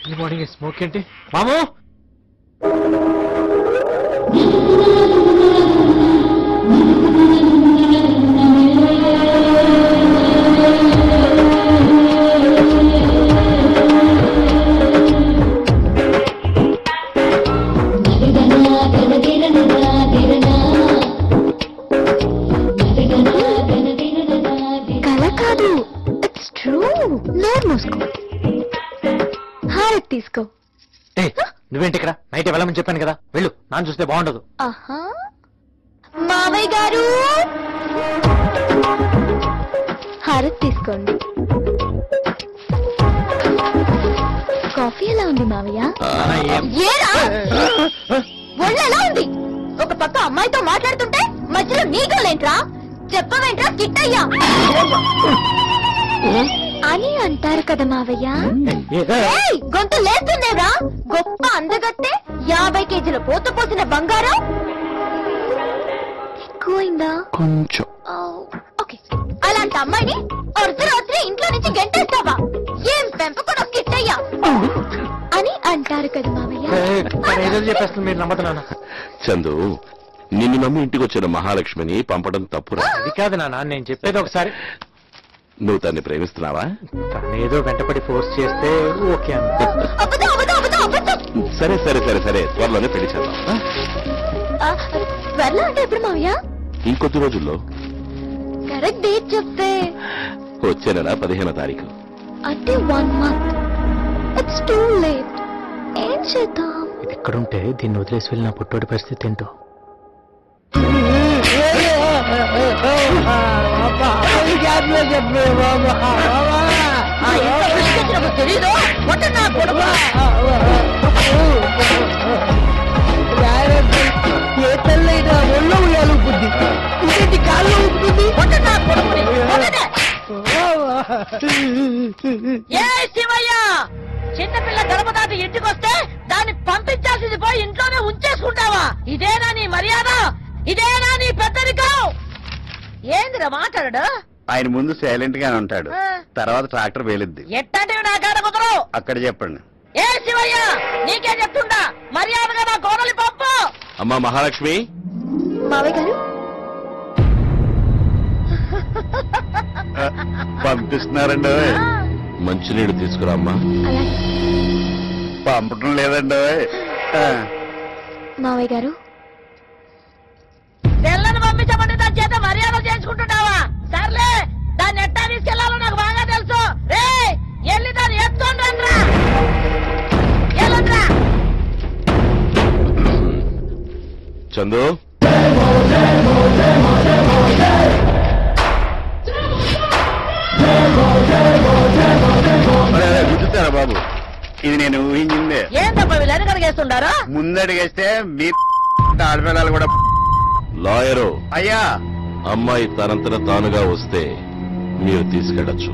Early morning smoke ఏంటి మామూ? తీసుకో. నువ్వేంటి ఇక్కడ? నైట్ వెళ్ళమని చెప్పాను కదా, వెళ్ళు. నాన్న చూస్తే బాగుండదు. మావయ్య గారు హారతి తీసుకోండి. కాఫీ ఎలా ఉంది మావయ్య? ఒళ్ళు ఎలా ఉంది? ఒక పక్క అమ్మాయితో మాట్లాడుతుంటే మధ్యలో నీగోలేంట్రా? చెప్పవేంట్రా కిట్టయ్యా అని అంటారు కదా మావయ్య. గొంతు లేస్తుందేరా? గొప్ప అందగత్తే 50 కేజీల పోత పోసిన బంగారం ఎక్కువైందా? కొంచెం. ఓకే, అలాంటి అమ్మాయిని అర్ధరాత్రి ఇంట్లో నుంచి గెంటేస్తావా? ఏం పెంపకూడదు కిట్టయ్యా అని అంటారు కదా మావయ్య. చెప్పేస్తుంది, మీరు నమ్మతున్నాను. చందు, నిన్ను నమ్మి ఇంటికి వచ్చిన మహాలక్ష్మిని పంపడం తప్పురా. అది కాదు నాన్న, నేను చెప్పేది ఒకసారి. నువ్వు తన్ని ప్రేమిస్తున్నావా? తనేదో వెంటపడి ఫోర్స్ చేస్తే ఓకే అన్న. సరే సరే సరే సరే, త్వరలోనే పెళ్లి చేద్దాం. త్వరలో అంటే ఎప్పుడు మావయ్య? ఇంకొద్ది రోజుల్లో. కరెక్ట్ డేట్ చెప్తే. వచ్చే నెల 15వ తారీఖు. అంటే 1 month. It's too late. ఏం చేద్దాం? ఇది ఎక్కడుంటే దీన్ని వదిలేసి వెళ్ళిన పుట్టోడి పరిస్థితి ఏంటో. తెలీదు ఏ తల్లైనా ఒళ్ళో ఉయ్యాలు బుద్ధి ఇంటి కాళ్ళు ఊపుతుంది. శివయ్య, చిన్నపిల్ల గర్భదాటి ఇంటికొస్తే దాన్ని పంపించాల్సింది పోయి ఇంట్లోనే ఉంచేసుకుంటావా? ఇదేనా నీ మర్యాద? ఇదేనా నీ పెద్దరికం? ఏందిరా మాట్లాడు? ఆయన ముందు సైలెంట్ గానే ఉంటాడు, తర్వాత ట్రాక్టర్ వేలిద్ది. ఎట్టంటివి నా కాడ కుదరు. అక్కడ చెప్పండి. ఏ శివయ్య, నీకే చెప్తుండా, మర్యాదగా నా కోడలి పంపు. అమ్మా మహాలక్ష్మి. మావయ్య గారు పంపిస్తున్నారండి. మంచినీళ్ళు తీసుకురామ్మా. పంపటం లేదండి. మావయ్య గారు తెల్లని పంపించమంటే దాని చేత మర్యాద చేసుకుంటున్నావా? సర్లే, దాన్ని ఎట్టా తీసుకెళ్లాలో నాకు బాగా తెలుసు. రే, వెళ్ళి దాన్ని ఎత్తుకొని రండ్రా. వెళ్ళండ్రా. చందు, గుర్తుతారా బాబు? ఇది నేను ఊహించిందే. ఏం తప్ప వీళ్ళు వెనకడిగేస్తుండారా? ముందడిగేస్తే మీ ఆడపిల్లలు కూడా. లాయరు అయ్యా, అమ్మాయి తనంతట తానుగా వస్తే మీరు తీసుకెళ్ళచ్చు.